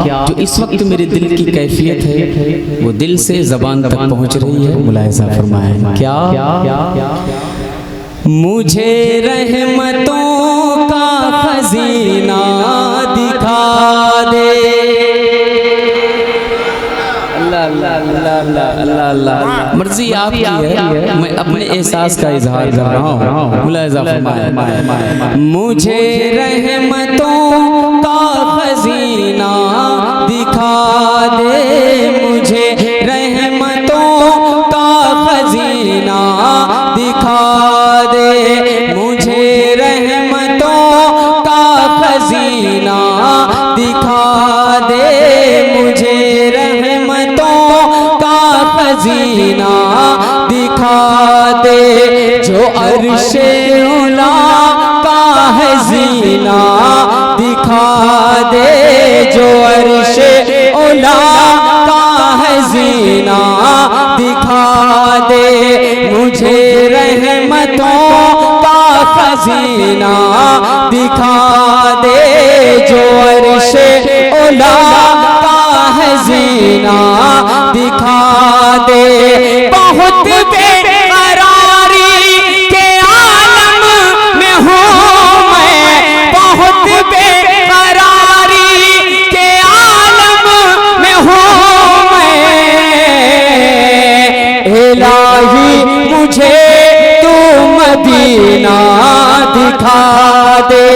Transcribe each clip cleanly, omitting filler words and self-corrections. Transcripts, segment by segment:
जो इस वक्त मेरे दिल की कैफियत है वो दिल से ज़बान तक पहुँच रही है। मुलाहिज़ा फरमाएं क्या मुझे रहमतों का खजीना दिखा दे। अल्लाह अल्लाह अल्लाह अल्लाह अल्लाह मर्जी आपकी है, मैं अपने एहसास का इजहार कर रहा हूँ। मुलाहिज़ा फरमाएं मुझे रहमतों का खजीना दिखा दे, मुझे रहमतों का खजीना दिखा दे, मुझे रहमतों का खजीना दिखा दे, मुझे रहमतों का खजीना दिखा दे। जो अर्शे उला का है जीना दिखा दे, जो अर्शे उला का है जीना दिखा दे, मुझे रहमतों का खजीना दिखा दे, जो अर्शे उला का है जीना दिखा दे। बहुत बेकरारी के आलम में हूँ मैं, बहुत बेकरारी के आलम में हूँ मैं, इलाही मुझे तू मदीना दिखा दे,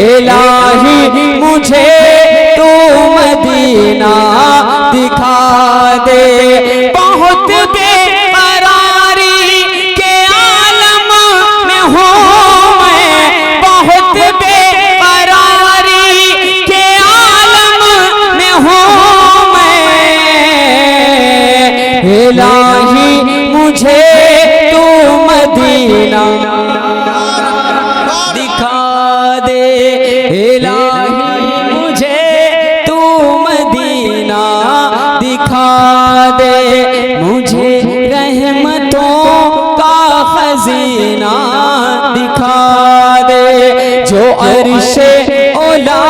इलाही मुझे तू मदीना दिखा दे। बहुत बेकरारी के आलम में हूँ मैं, बहुत बेकरारी के आलम में हूँ मैं, इलाही मुझे तू मदीना दिखा दे, इलाही मुझे तू मदीना दिखा दे, मुझे रहमतों का खजीना दिखा दे, जो अर्शे उला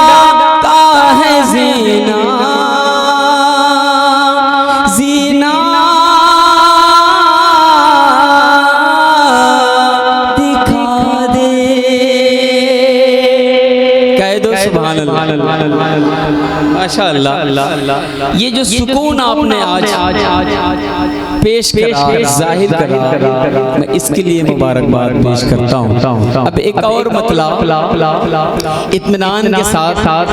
का है जीना जीना दिखा दे। कह दो सुभान अल्लाह माशाअल्लाह। ये जो सुकून आपने आज पेश करा, जाहिर करा, मैं इसके लिए मुबारकबाद पेश करता हूँ। अब एक और मतलब इत्मीनान के साथ आप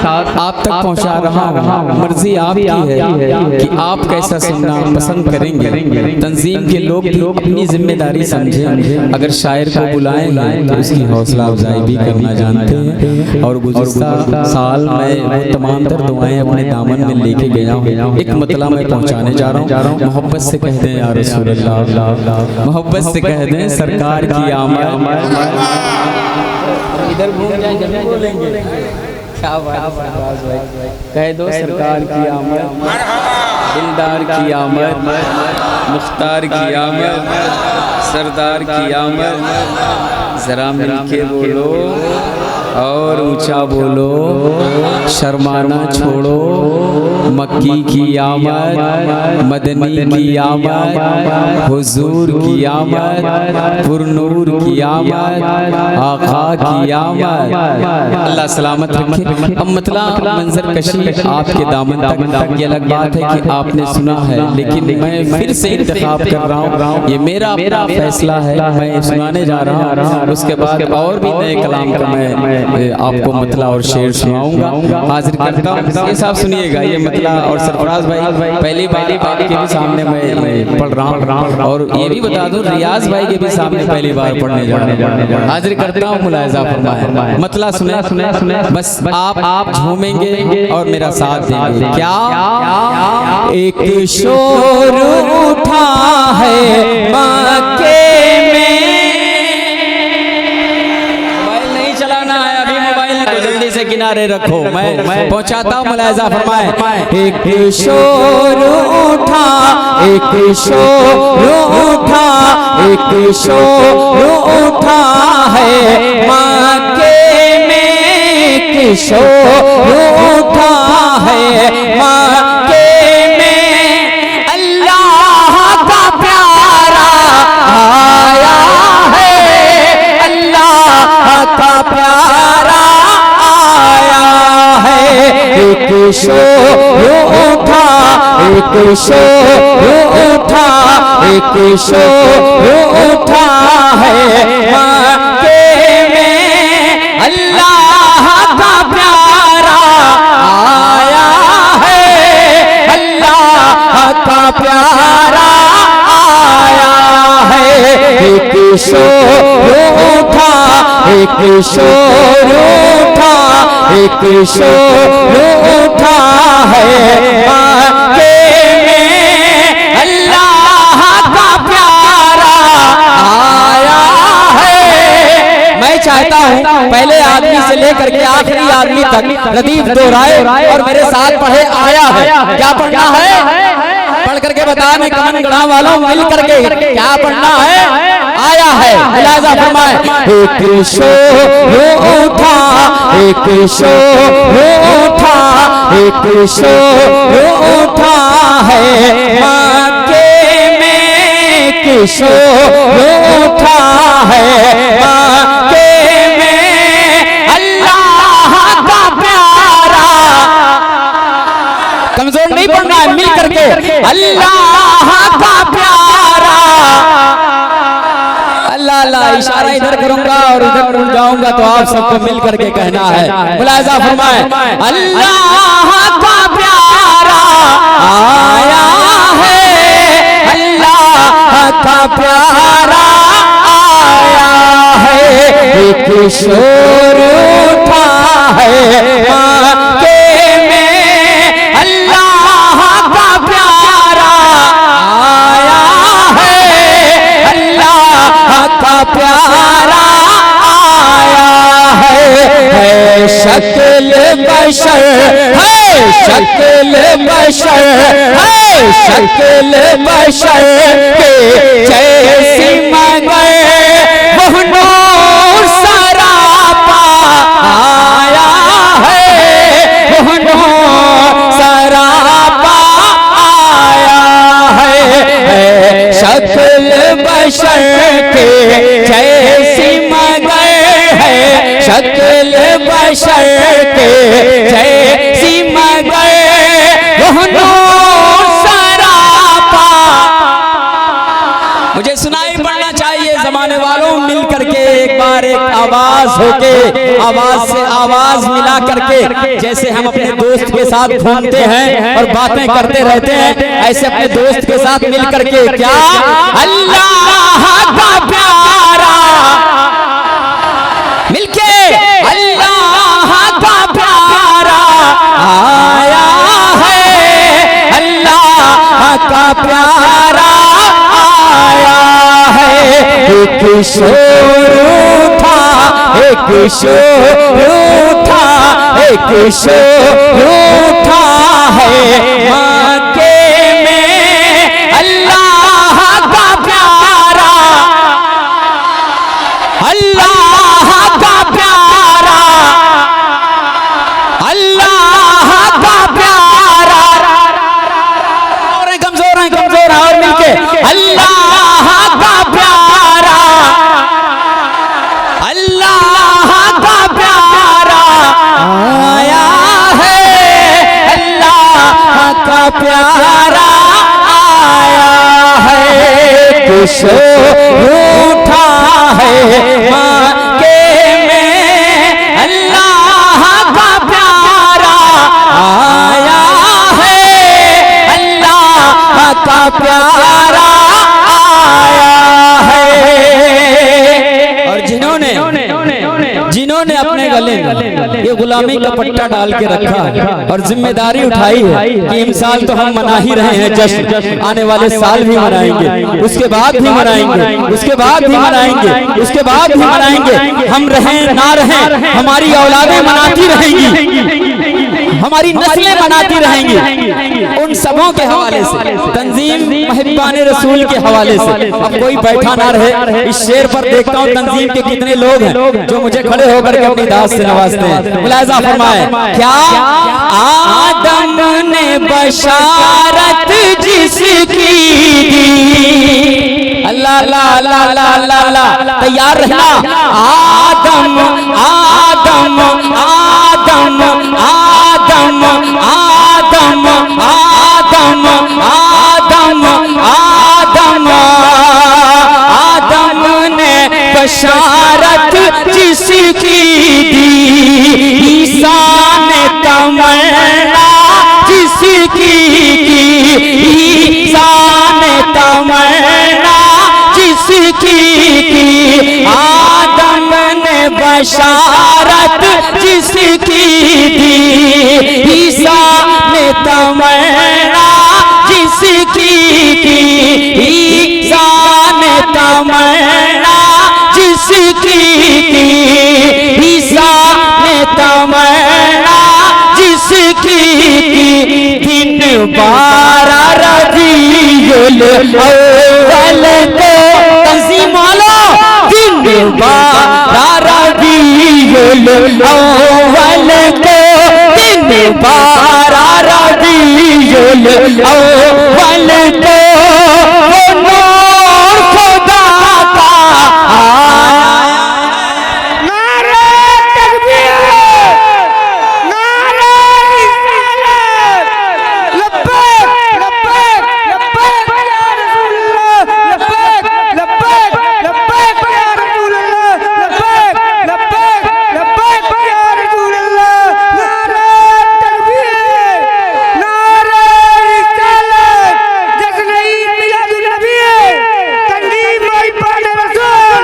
तक पहुँचा रहा हूँ। मर्जी आपकी है कि आप कैसा सुनना पसंद करेंगे। तंजीम के लोग भी अपनी जिम्मेदारी समझें, अगर शायर को बुलाएं तो उसकी हौसला अफजाई भी करना जानते हैं। और गुज़िश्ता साल में वो तमाम तर दुआएं अपने दामन में लेके गया हूँ। एक मतलब मैं पहुँचाने जा रहा हूँ। मोहब्बत से कह दें या रसूल अल्लाह, मोहब्बत से कह दें सरकार की आमद। इधर घूम जाए जब बोलेंगे क्या बात है, कह दो सरकार की आमद, दिलदार की आमद, मुख्तार की आमद, सरदार की आमद। जरा मिलके बोलो और ऊंचा बोलो, शर्माना छोड़ो, मक्की की आमद, मदनी की आमद, हुजूर की आमद, पुरनूर की आमद, आका की आमद। अल्लाह सलामत रखे। अब मतलब मंजर कशी आपके दामन तक। ये अलग बात है कि आपने सुना है, लेकिन मैं फिर से इंतखाब कर रहा हूँ। ये मेरा अपना फैसला है, मैं सुनाने जा रहा हूँ। उसके बाद और भी नए कलाम का मैं आपको मतला और शेर सुनाऊंगा। हाजिर करता हूँ, ये साहब सुनिएगा। ये मतला और सरफराज भाई पहली बार आपके भी सामने मैं पढ़ रहा हूँ, और ये भी बता दूं रियाज भाई के भी सामने पहली बार पढ़ने जा रहा हूँ। हाजिर करता हूँ, मुलाहिज़ा फरमाएं। मतला सुने बस आप झूमेंगे और मेरा साथ देंगे। क्या एक शोर उठा है मक्के में, जल्दी से किनारे रखो, मैं पहुंचाता हूँ। मुलाहिज़ा फरमाए। एक शोर उठा, एक शोर उठा, एक शोर उठा है मक्के में, शोर उठा है मक्के में, अल्लाह का प्यारा आया है, अल्लाह का प्यारा आया है। एक शोर उठा, एक शोर उठा, एक शोर उठा है मक्के में, अल्लाह का प्यारा आया है, अल्लाह का प्यारा आया है। एक शोर उठा, एक शोर उठा, एक शोर उठा है मक्के में, अल्लाह का प्यारा आया है। मैं चाहता हूँ पहले आदमी से लेकर के आखिरी आदमी तक रदीफ दोहराए और मेरे साथ पढ़े आया है। क्या पढ़ना है? पढ़ करके बताने कमन गढ़ा वालों मिल करके क्या पढ़ना है? आया है। मुलाजा फरमाए, एक शोर उठा, एक शोर उठा, एक शोर उठा है मक्के में, एक शोर उठा है मक्के में, अल्लाह का प्यारा। कमजोर नहीं पढ़ना है, मिल करके अल्लाह का प्यारा। अल्लाह अल्लाह, इशारा इधर करूंगा और इधर उड़ जाऊंगा तो आप सबको मिल करके कहना है। मुलाजा फरमाए, अल्लाह का प्यारा आया है, अल्लाह का प्यारा आया है। एक शोर उठा है मक्के में, अल्लाह का प्यारा आया है, अल्लाह का प्यारा आया है। शक्ल बशर है, शक्ल बशर है, शक्ल बशर के जैसी मगर वो नूर सरापा आया है, वो नूर सरापा आया है। शक्ल बशर के जैसी मगर है, शक्ल बशर के जैसी मगर वो नूर सरापा। मुझे सुनाई पड़ना चाहिए जमाने वालों, मिल करके एक बार एक आवाज होके, आवाज से आवाज मिला करके, जैसे हम अपने दोस्त के साथ घूमते हैं और बातें करते रहते हैं, ऐसे अपने दोस्त के साथ मिल करके क्या अल्लाह का प्यारा, मिलके अल्लाह का प्यारा आया है, अल्लाह का प्यारा आया है। एक शोर उठा, एक शोर उठा, एक शोर उठा है मक्के में, अल्लाह का प्यारा, अल्लाह का प्यारा, अल्लाह का प्यारा। और कमजोर है, कमजोर है, और मिलके अल्लाह का प्यारा, अल्लाह का प्यारा आया है, अल्लाह का प्यारा आया है। कुछ उठा है मक्के में, अल्लाह का प्यारा आया है, अल्लाह का प्यारा आया है। और जिन्होंने अपने गले में ये गुलामी का पट्टा डाल के रखा है और जिम्मेदारी उठाई है कि इमसाल तो हम मना ही रहे हैं, जश्न आने वाले साल भी मनाएंगे, उसके बाद भी मनाएंगे, उसके बाद भी मनाएंगे, उसके बाद भी मनाएंगे। हम रहें ना रहें, हमारी औलादें मनाती रहेंगी, हमारी नस्लें मनाती रहेंगी। उन सब लोगों के हवाले से, तंजीम महबान रसूल के हवाले से। अब कोई बैठा ना रहे, इस शेर पर देखता हूँ तंजीम के कितने लोग हैं जो मुझे खड़े होकर के अपनी दास से नवाजते हैं। मुलाहिजा फरमाए, क्या आदम ने बशारत जिसकी दी, अल्लाह ला ला ला ला ला, तैयार रहना। आदम आदम आदम आदम आदम आदम आदम आदम आदम ने बशारत जिसकी दी, ईसा ने तमन्ना जिसकी की, ईसा ने तमन्ना जिसकी की, आदम ने बशारत जिसकी दी, ईसा ने तमन्ना जिसकी की, ईसा ने तमन्ना जिसकी की, ईसा ने तमन्ना जिसकी की, दिन 12 रबीउल अव्वल को, तंजीम वालो, दिन 12 रबीउल अव्वल को, दिन 12 रबीउल अव्वल को, वो नूर खुदा का आया। नारे तकबीर, नारे रिसालत, लब्बैक लब्बैक लब्बैक या रसूल अल्लाह, लब्बैक लब्बैक लब्बैक या रसूल अल्लाह, लब्बैक लब्बैक लब्बैक या रसूल अल्लाह। नारे तकबीर, नारे रिसालत, जश्न ईद मिलादुन नबी, तंजीम महबान रसूल।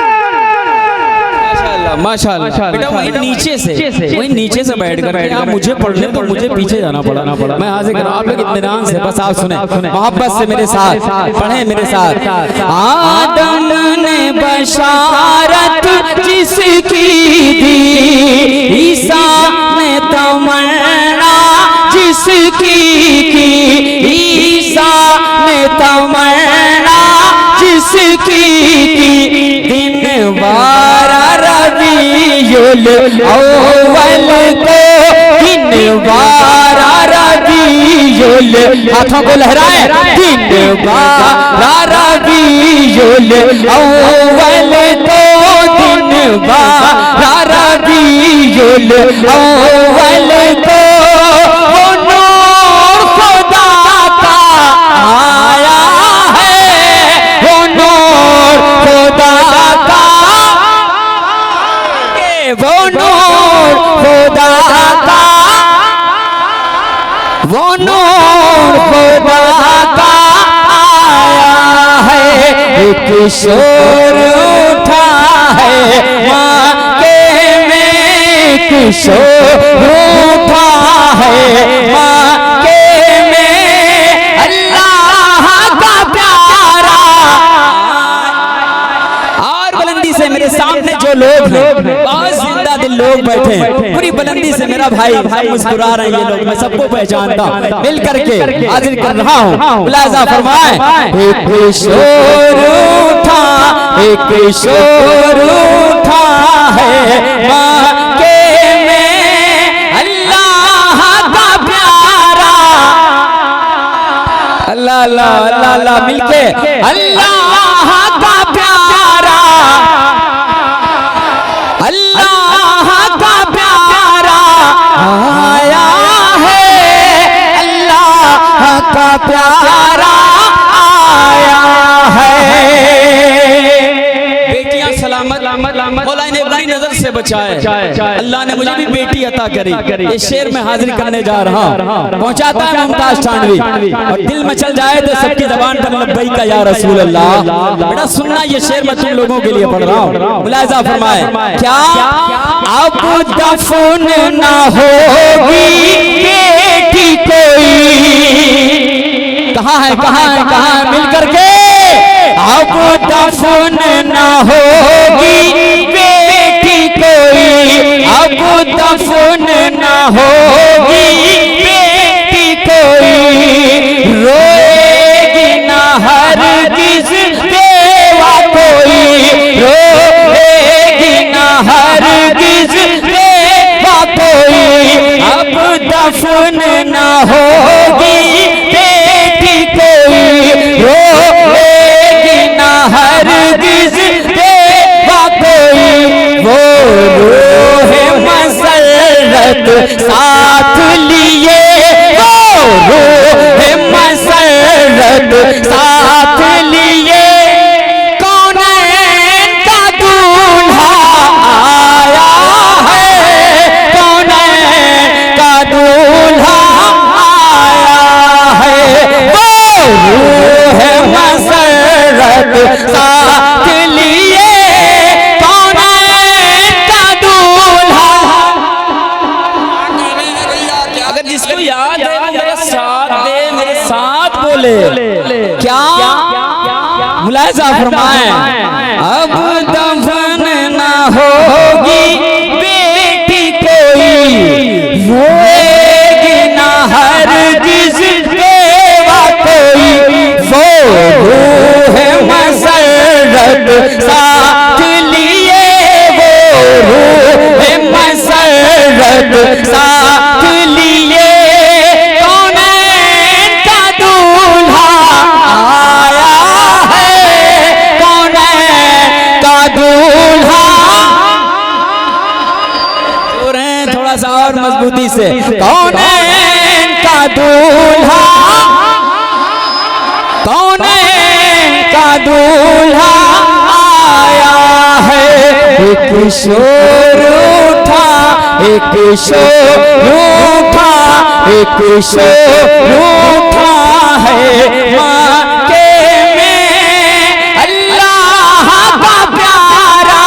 माशाअल्लाह। बेटा वहीं नीचे से बैठ कर आप मुझे पढ़ने तो मुझे पीछे जाना पड़ा। मैं हाजिर कर, आप लोग इत्मीनान से बस आप सुने, मोहब्बत से मेरे साथ पढ़े मेरे साथ। आदम ने बशारत जिसकी दी, ईसा ने तमन्ना जिसकी की, ईसा ने तमन्ना जिसकी की, दिन 12 रबीउल अव्वल को, दिन 12 रबीउल, हाथों को लहराए, दिन 12 रबीउल अव्वल को, दिन 12 रबीउल अव्वल को, वो नूर खुदा का आया है, वो नूर खुदा का, वो नूर खुदा का, वो नूर खुदा का आया है। एक शोर उठा है माके में, एक शोर उठा है माके में, अल्लाह का प्यारा। और बुलंदी से मेरे सामने जो लोग हैं, बहुत जिंदा दिल लोग बैठे हैं, पूरी बुलंदी से मेरा भाई मुस्कुरा रहे हैं ये लोग, मैं सबको पहचानता हूँ, मिल करके हाजिर कर रहा हूँ। मुलाहिजा फरमाए, एक शोर उठा, एक शोर उठा है माके में, अल्लाह का प्यारा, अल्लाह अल्लाह अल्लाह मिलके, अल्लाह का प्यारा, अल्लाह का प्यारा आया है, अल्लाह का प्यारा आया है। बेटियां सलामत, मौला इन्हें बुरी नजर से बचाए, अल्लाह ने मुझे भी बेटी अता करी। ये शेर में हाजिर करने जा रहा हूँ, पहुंचाता है मुमताज ठानवी, और दिल में चल जाए तो सबकी जबान पर लब्बैक का या रसूल अल्लाह। बेटा सुनना, ये शेर मैं तुम लोगों के लिए पढ़ रहा हूँ। मुलाहिजा फरमाए, क्या अब दफन ना होगी बेटी कोई, कहाँ है कहाँ है कहाँ है, मिल करके, अब दफन ना होगी बेटी कोई, अब दफन ना होगी बेटी कोई, रूह मसरत साथ लिए कौनैन का दूल्हा आया है, कौनैन का दूल्हा आया है। वो रूह मसरत साथ लिए कौनैन का दूल्हा। अगर जिसको याद है वो मेरे साथ दे, मेरे साथ बोले। क्या मुलाहिजा फरमाए, अब दफन न होगी बेटी कोई, रोएगी न हरगिज़ बेवा कोई। वो रूह मसरत साथ लिए, वो रूह मसरत साथ लिए कौनैन का दूल्हा आया है, कौनैन का दूल्हा। थोड़ा सा और मजबूती से, कौनैन का दूल्हा, कौनैन का दूल्हा आया है। एक शोर उठा, एक शोर उठा, एक शोर उठा है मक्के में, अल्लाह का प्यारा,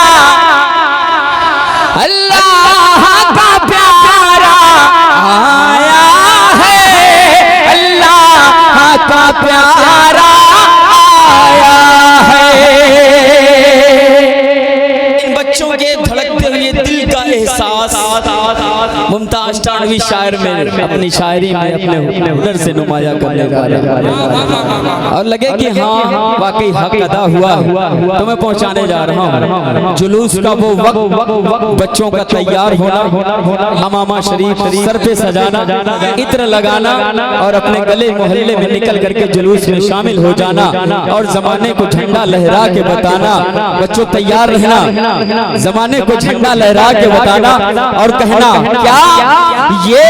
अल्लाह का प्यारा आया है, अल्लाह का प्यारा आया है। इन बच्चों के धड़कते हुए दिल का एहसास मुमताज तानवी शायर में अपनी शायरी में अपने हुनर से नुमाया करने जा रहा है, और लगे कि हाँ वाकई हक अदा हुआ तो मैं पहुंचाने जा रहा हूँ। जुलूस का वो वक्त, बच्चों का तैयार होना, हमामा शरीफ सर पे सजाना, इत्र लगाना और अपने गले मोहल्ले में निकल करके जुलूस में शामिल हो जाना और जमाने को झंडा लहरा के बताना। बच्चों तैयार रहना, जमाने को झंडा लहरा के बताना और कहना क्या ये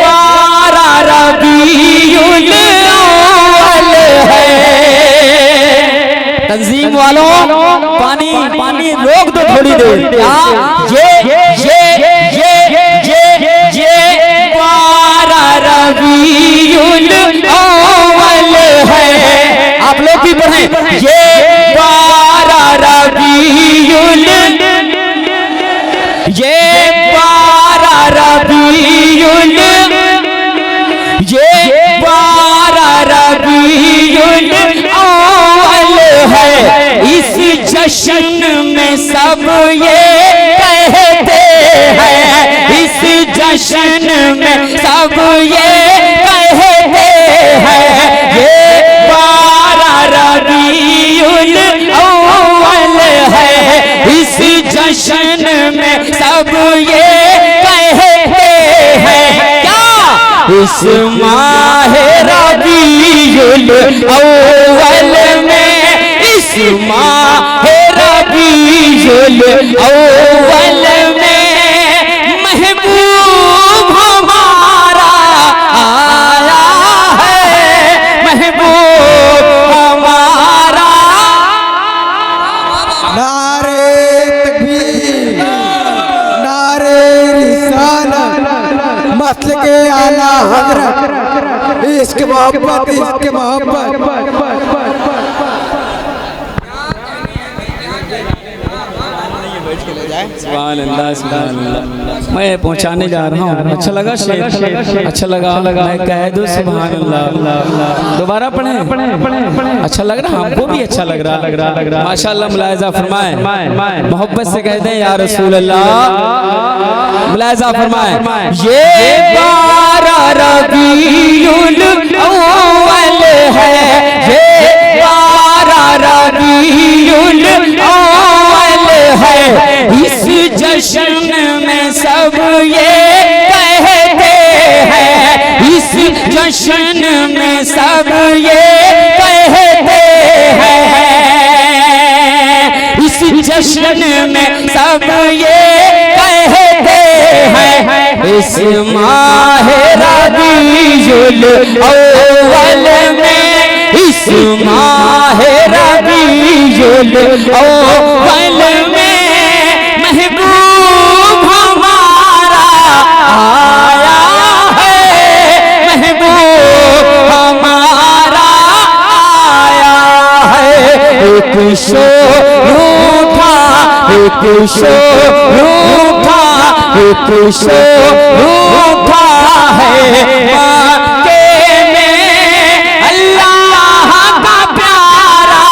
बारा रबीउल अव्वल है। तंजीम वालों पानी पानी रोक दो थोड़ी देर। क्या ये बारा रबीउल अव्वल है। आप लोग भी पढ़ें, ये बारा रबीउल, ये बारा रबीउल, ये बारा रबीउल अव्वल है। इस जश्न में सब ये कहते हैं, इस जश्न में सब ये कहते हैं, ये बारा रबीउल अव्वल है। इस जश्न में सब ये कहते हैं क्या इस माह रबीउल अव्वल में, इस माह रबीउल अव्वल में महबूब हमारा आया है, महबूब हमारा। नारे तकबीर, नारे रिसालत, मसल के आला हजरत, इश्क मोहब्बत, इश्क मोहब्बत। सुभान अल्लाह, सुभान अल्लाह। मैं पहुंचाने जा रहा हूँ। अच्छा लगा शेर? अच्छा लगा? मैं कह दूं सुभान अल्लाह। दोबारा पढ़ें? अच्छा लग रहा? हमको भी अच्छा लग रहा। माशाअल्लाह। मुलाहिजा फरमाए, मोहब्बत से कह दें या रसूल अल्लाह। मुलाहिजा फरमाए, ये बारा रबीउल अव्वल है, ये बारा रबीउल अव्वल है। इस जश्न में सब ये कहते हैं, इस जश्न में सब ये कहते हैं, इस जश्न में सब ये कहते हैं, इस माह रबीउल अव्वल में, इस माह रबीउल अव्वल में महबूब हमारा आया है, महबूब हमारा आया है। एक शोर उठा, एक शोर उठा, एक शोर उठा है मक्के में अल्लाह का प्यारा।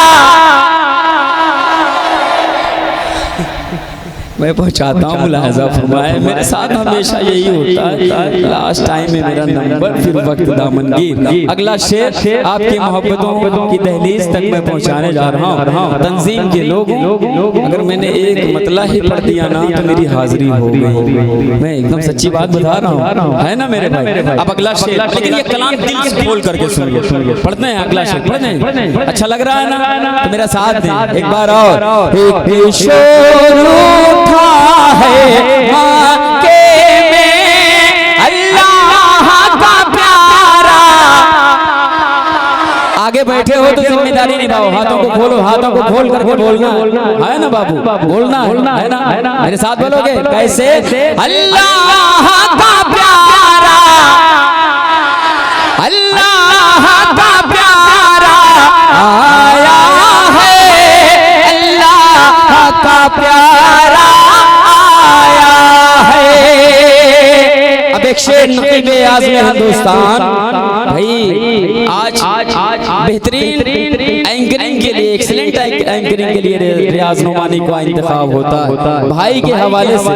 मैं पहुंचाता हूँ, मुलाहजा फरमाए। मेरे साथ हमेशा यही होता है, लास्ट टाइम में मेरा नंबर, फिर वक्त दामनगीर। अगला शेर आपकी मोहब्बतों की दहलीज तक मैं पहुंचाने जा रहा हूँ। तंजीम के लोग, अगर मैंने एक मतला ही पढ़ दिया ना तो मेरी हाजिरी हो गई। मैं एकदम सच्ची बात बता रहा हूँ, है ना मेरे भाई। अब अगला शेर, लेकिन ये कलाम दिल से खोल करके सुनिए। पढ़ते हैं अगला शेर, पढ़ते हैं। अच्छा लग रहा है ना, तो मेरा साथ दें एक बार और। एक शोर उठा है मक्के में अल्लाह का प्यारा। आगे बैठे हो तो जिम्मेदारी निभाओ, हाथों को खोलो, हाथों को खोल करके बोलना है ना बाबू, बोलना है ना, मेरे साथ बोलोगे कैसे? अल्लाह का प्यारा, अल्लाह का प्यारा आया है, अल्लाह का प्यारा आया है। अब एक शेर नकीब आज़म हिंदुस्तान भाई, आज बेहतरीन एंकरिंग के लिए, एक्सीलेंट एंकरिंग के लिए रियाज नोमानी का इंतखाब होता है। भाई के हवाले से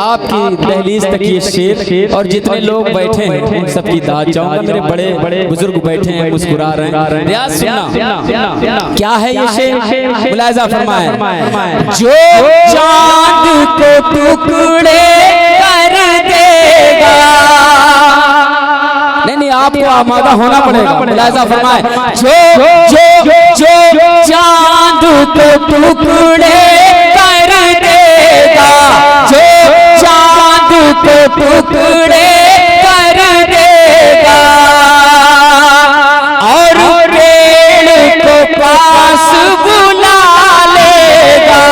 आपकी दहलीज तक ये शेर, और जितने लोग बैठे हैं उन सबकी दाद चाहूंगा। मेरे बड़े बुजुर्ग बैठे हैं, मुस्कुरा रहे हैं। रियाज सुनना क्या है ये शेर, मुलाहिजा फरमाए। जो चांद को टुकड़े कर देगा, नहीं आपको आमादा होना पड़ेगा। मुलाहिजा फरमाए। जो चांद को टुकड़े कर देगा, जो चांद को टुकड़े कर देगा, और पेड़ को पास बुला लेगा,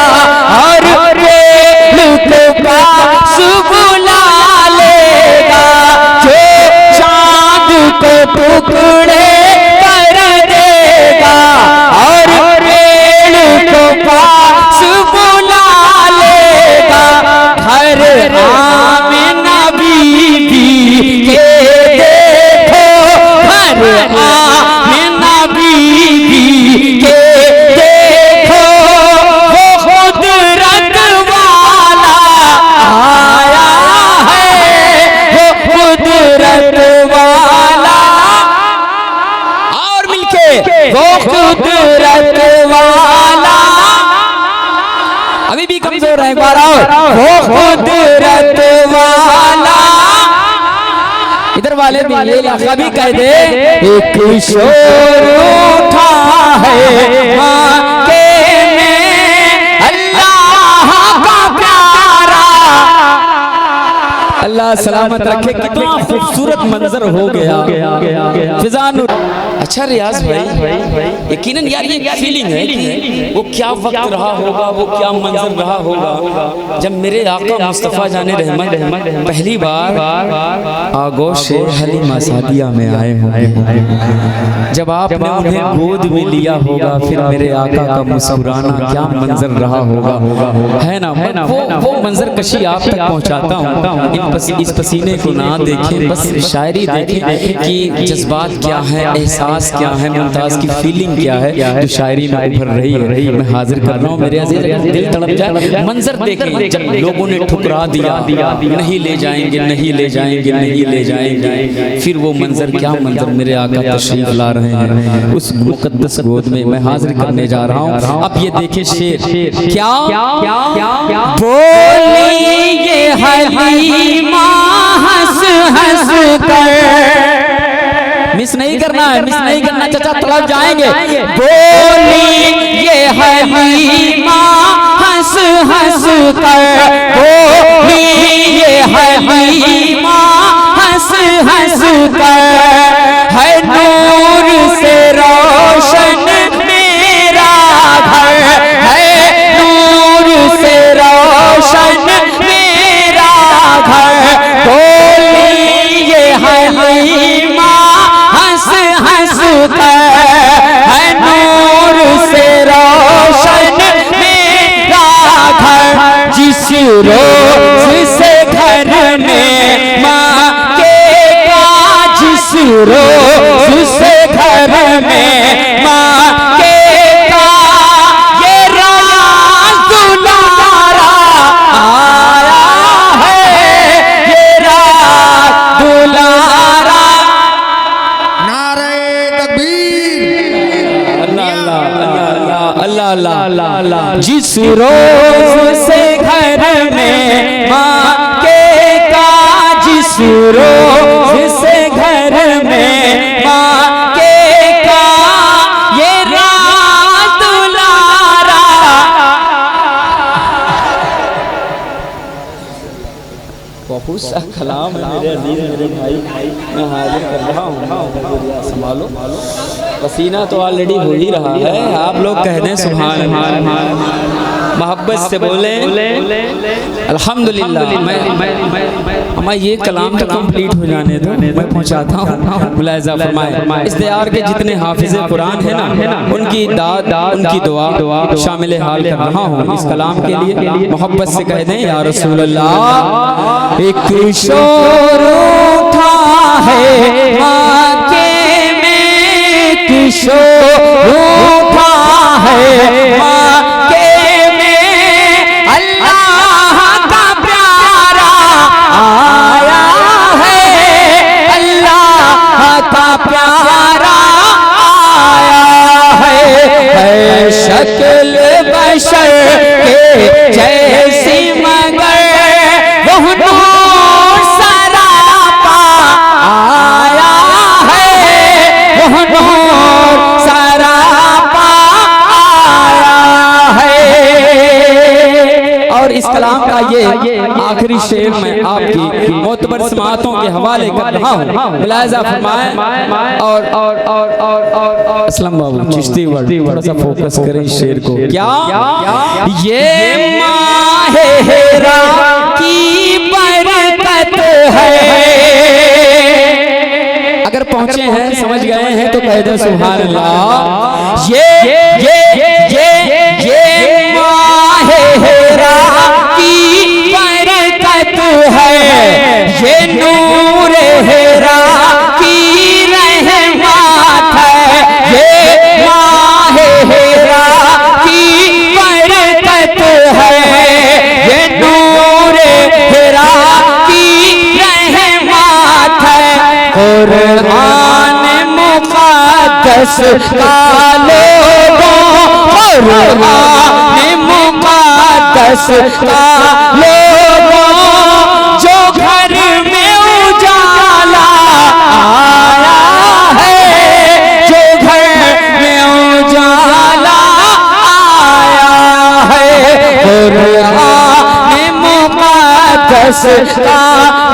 और पेड़ को पास बुला लेगा, जो चांद को टुकड़े कर देगा, और पेड़ को पास बुला लेगा। हर आमिना बीबी के देखो, हर आमिना बीबी के देखो, वो कुदरत वाला आया है, वो कुदरत वाला। और मिलके वो कुदरत वाला, अभी भी कमजोर है, एक बार और। वो कुदरत वाला, इधर वाले भी ये इलाका भी कह दे। एक शोर उठा है मक्के में अल्लाह का प्यारा। अल्लाह सलामत रखे। कितना खूबसूरत मंजर हो गया फिजान। अच्छा रियाज भाई, यकीनन यार ये फीलिंग है कि वो क्या वक्त रहा होगा, वो क्या मंजर रहा होगा जब मेरे आका मुस्तफ़ा जाने रहमत पहली बार आगोश हलीमा सादिया में आए होंगे। जब आपने उन्हें गोद में लिया होगा, फिर मेरे आका का मुस्कुराना क्या मंजर रहा होगा, है ना। वो मंजर कशी आप तक पहुंचाता हूँ। इस पसीने को ना देखें, बस शायरी देखें कि जज्बात क्या है, एहसास क्या है, मुमताज की फीलिंग क्या है जो शायरी में उभर रही है। मैं हाजिर कर रहा हूँ मेरे अजीज, दिल तड़प जाए। मंजर देखें जब लोगों ने ठुकरा दिया, नहीं ले जाएंगे, नहीं ले जाएंगे, नहीं ले जाएंगे, फिर वो मंजर क्या मंजर मेरे आका तशरीफ ला रहे हैं उस मुकद्दस गोद में। मैं हाजिर करने जा रहा हूँ। अब ये देखें शेर क्या बोली ये हलीमा हंस हंस कर मिस नहीं करना है, मिस नहीं करना चाचा, तड़प जाएंगे। बोली ये हलीमा हंस हंस कर, बोली ये हलीमा हंस हंस कर, है नूर से रोशन मेरा घर, है नूर से रोशन मेरा घर। बोली ये हलीमा हंस हंस कर, है नूर से रोशन मेरा घर। जिस रोज से घर में माँ के का, जिस रोज से घर में माँ के का, ये रात दुलारा आया है, ये रात दुलारा। नारे तकबीर। अल्लाह अल्लाह अल्लाह। जिस रोज से घर में माँ के का, जिस रोज से घर में माँ के का, ये रात दुलारा। बहुत सा कलाम मेरे अजीज मेरे भाई, मैं हाजिर कर रहा हूँ, संभालो। पसीना तो ऑलरेडी हो ही रहा है, आप लोग कह दें सुभान अल्लाह, मोहब्बत से बोले अल्हम्दुलिल्लाह। मैं ये कलाम तो कंप्लीट हो जाने दो, मैं पहुंचाता हूँ। मुलाहिज़ा फरमाए, इस दयार के जितने हाफिज़ कुरान है ना, उनकी दाद उनकी दुआ शामिल हाल कर रहा हूँ इस कलाम के लिए। मोहब्बत से कह दें या रसूल अल्लाह। एक शोर उठा है माँ के में, एक शोर उठा है माँ के में, अल्लाह का प्यारा आया है, अल्लाह का प्यारा आया है। शक्ल बशर के जैसी मगर वो नूर सरापा आया है, वो नूर सरापा आया है। और इस कलाम का ये आखिरी शेर मैं आपकी मोतबर समातों के हवाले कर रहा हूँ। मुलाहिज़ा फरमाएं और असलम बाबू चिश्ती वर्ड थोड़ा सा फोकस करें इस शेर को। क्या ये माहे हेरा की बरकत है, अगर पहुंचे हैं समझ गए हैं तो कह दो सुभान अल्लाह। ये माहे हेरा की बरकत है, ये नूर हेरा की रहमत है, ये माहे हेरा की बरकत है, ये नूर हेरा की रहमत है। कुरान मुक़द्दस का लोगों, कुरान मुक़द्दस का लोगों, जो घर में उजाला आया है, जो घर में उजाला आया है। कुरान मुक़द्दस का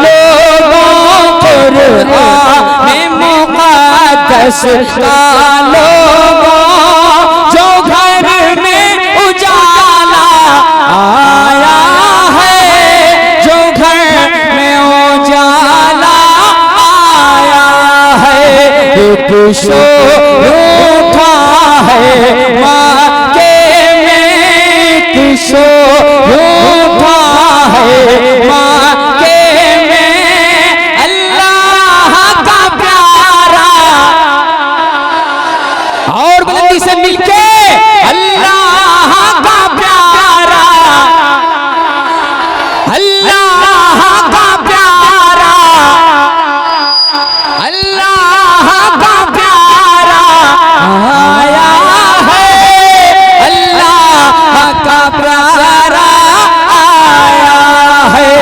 लोगों, कुरान मुक़द्दस का लोगों, जो घर में उजाला आया है, जो घर में उजाला आया है। एक शोर उठा है माँ के में, एक शोर उठा है माँ के में, अल्लाह का प्यारा। और बुलंदी से मिलके अल्लाह का प्यारा, अल्लाह का प्यारा, अल्लाह का प्यारा आया है, अल्लाह का प्यारा आया है।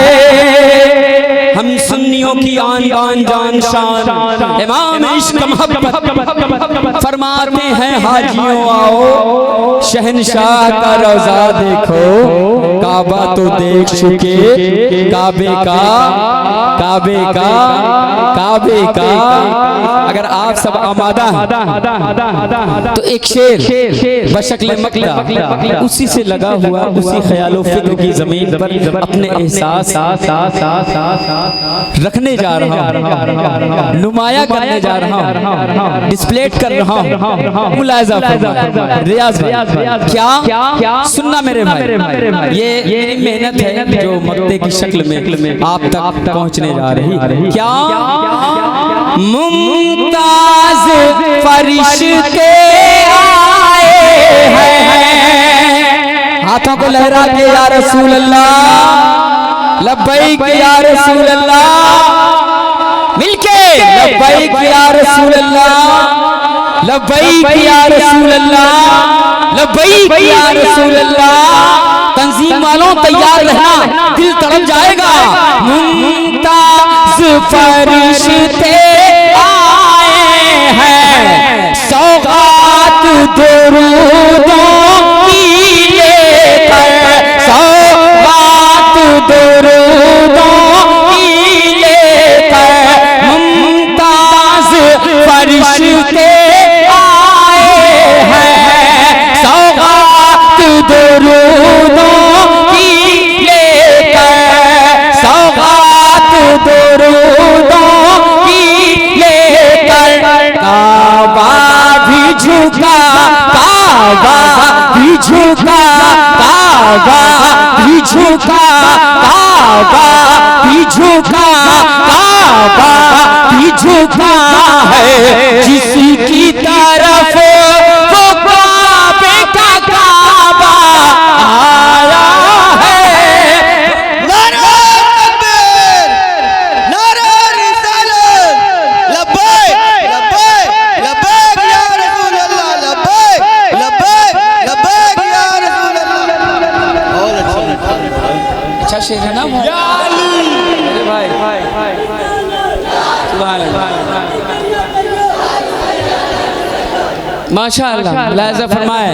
फरमाते हैं हाजियों आओ शहनशाह का रोजा देखो, काबा तो देख चुके, काबे का काबे का काबे का। अगर आप सब आमादा तो एक शेर बशक्ल मक्ता उसी से लगा हुआ, उसी ख्यालो फिक्र की जमीन पर अपने एहसास रखने जा रहा हूँ, नुमाया करने जा रहा हूँ, डिस्प्ले कर रहा हूँ। मुलाहिजा फरमाएं रियाज भाई, क्या सुनना मेरे भाई, ये मेहनत है जो मक्ते की शक्ल में आप तक पहुँचने जा रही। क्या मुमताज फरिश्ते आए हैं, हाथों को लहरा के या रसूल अल्लाह लब्बैक या रसूल अल्लाह, मिलके लब्बैक या रसूल अल्लाह, लब्बैक या रसूल अल्लाह, लब्बैक या रसूल अल्लाह। तंजीम वालों तैयार रहना, दिल तड़प जाएगा। मुमताज फरिश्ते आए हैं, सौगात दुरूदों की लेकर, सौगात दुरूदों की लेकर, मुमताज फरिश्ते आए हैं, सौगात दुरूदों की लेकर, सौगात दुरूदों की लेकर। काबा भी झुका, काबा भी झुका, काबा भी झुका, काबा भी झुका, काबा भी झुका है जिसकी तरफ वो काबे का काबा आया है। नारा तकबीर, नारा रिसालत, लब्बैक लब्बैक लब्बैक या रसूल अल्लाह, लब्बैक लब्बैक लब्बैक या रसूल अल्लाह। और अच्छा शेर है ना मेरे भाई, सुभान अल्लाह, माशाअल्लाह। लाज़ा फरमाए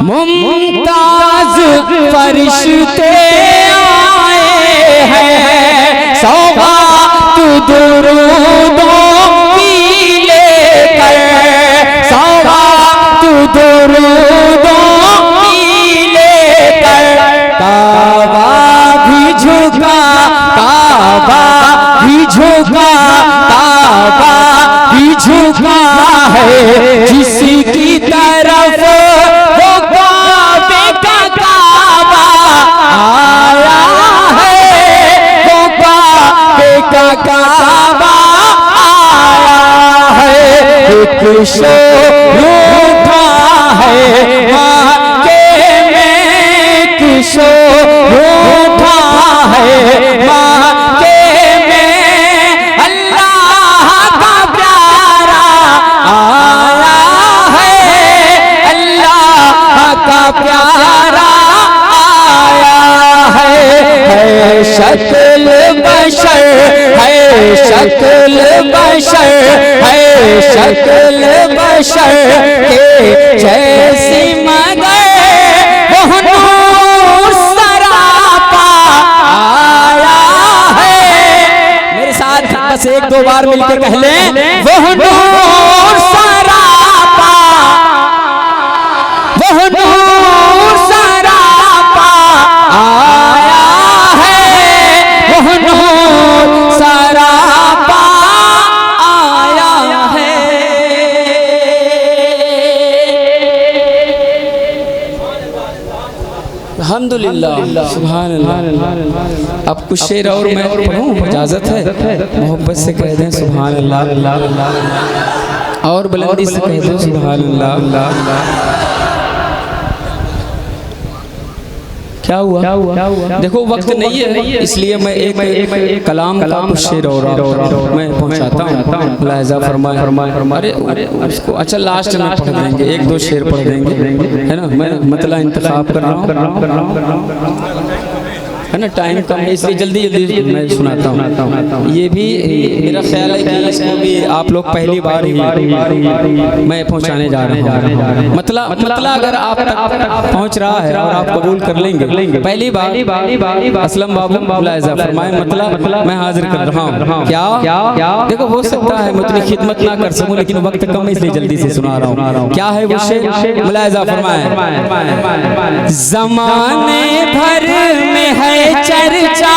मुमताज फरिश्ते आए हैं, सौगात दुरूदों की लेकर, सौगात दुरूदों की लेकर। काबा भी झुका, काबा भी झुका, काबा भी झुका है जिसकी तरफ वो काबे का काबा आया है, वो काबे का काबा आया है। एक शोर उठा है मक्के में, एक शोर उठा है मक्के में, अल्लाह का प्यारा आया है, अल्लाह का प्यारा आया है। शक्ल बशर है, शक्ल बशर है, शक्ल बशर के जैसी मगर वो नूर सरापा आया है। मेरे साथ बस एक दो बार मिलकर कह लें, वो नूर सरापा, वो नूर सरापा आया है, वो नूर सरापा आया है। अल्हम्दुलिल्लाह, सुभान अल्लाह। अब कुछ शेर और मैं पढ़ूं, इजाजत है? मोहब्बत से कह दें सुभान अल्लाह, और बुलंदी से कह दें सुभान अल्लाह। क्या हुआ? देखो वक्त नहीं है, इसलिए मैं एक कलाम का कुछ शेर और मैं पहुंचाता हूँ। लाज़ा फरमाए, अरे उसको अच्छा लास्ट में पढ़ देंगे, एक दो शेर पढ़ देंगे, है ना। मैं मतलब इंतखाब कर रहा हूँ। है ना, टाइम कम है इसलिए जल्दी जल्दी मैं सुनाता हूँ। ये भी मेरा ख्याल है कि इसको भी आप लोग पहली बार ही मैं पहुँचाने जा रहा हूँ। मतलब अगर आप तक पहुँच रहा है और आप कबूल कर लेंगे, पहली बार असलम बाबू मुलाहिजा फरमाए, मतलब मैं हाजिर कर रहा हूँ। क्या देखो, हो सकता है मैं उतनी खिदमत ना कर सकूं, लेकिन वक्त कम है इसलिए जल्दी से सुना रहा हूँ। क्या है वो शेर, मुलाहिजा फरमाए। ज़माने भर में है चर्चा।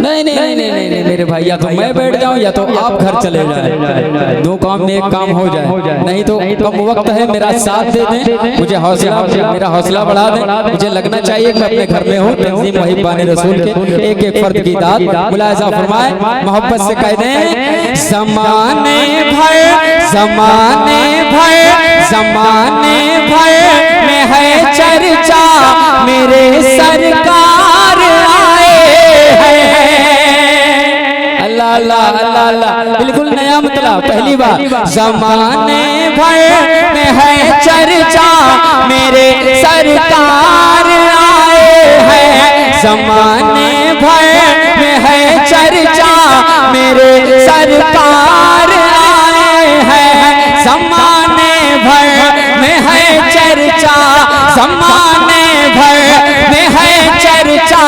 नहीं मेरे भाई, या तो मैं बैठ जाऊं या तो आप घर चले जाए, दो काम में एक काम हो जाए। नहीं तो कम वक्त है, मेरा साथ दे दें, मुझे मेरा हौसला बढ़ा दें। मुझे लगना चाहिए कि मैं अपने घर में हूँ। तंजीम मुहिब्बान रसूल के एक एक फर्द की दाद मुलाहिजा फरमाए, मोहब्बत से कह दें। ज़माने भर में है चर्चा, मेरे सरकार आए हैं। अल्लाह अल्लाह अल्लाह अल्लाह, बिल्कुल नया मतलब, पहली बार। ज़माने भर में है चर्चा, मेरे सरकार आए हैं। ज़माने भर में है चर्चा, मेरे सरकार आए हैं। ज़माने भर में है चर्चा, ज़माने भर में है चर्चा,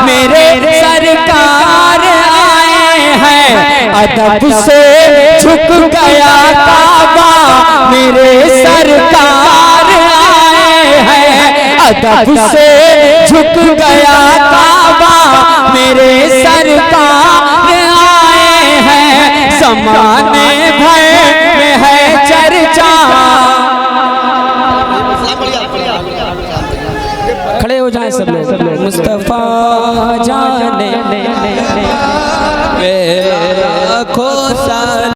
मेरे सरकार आए हैं। अदब से झुक गया काबा, मेरे सरकार आए हैं। अदब से झुक गया काबा, मेरे सरकार आए हैं। ज़माने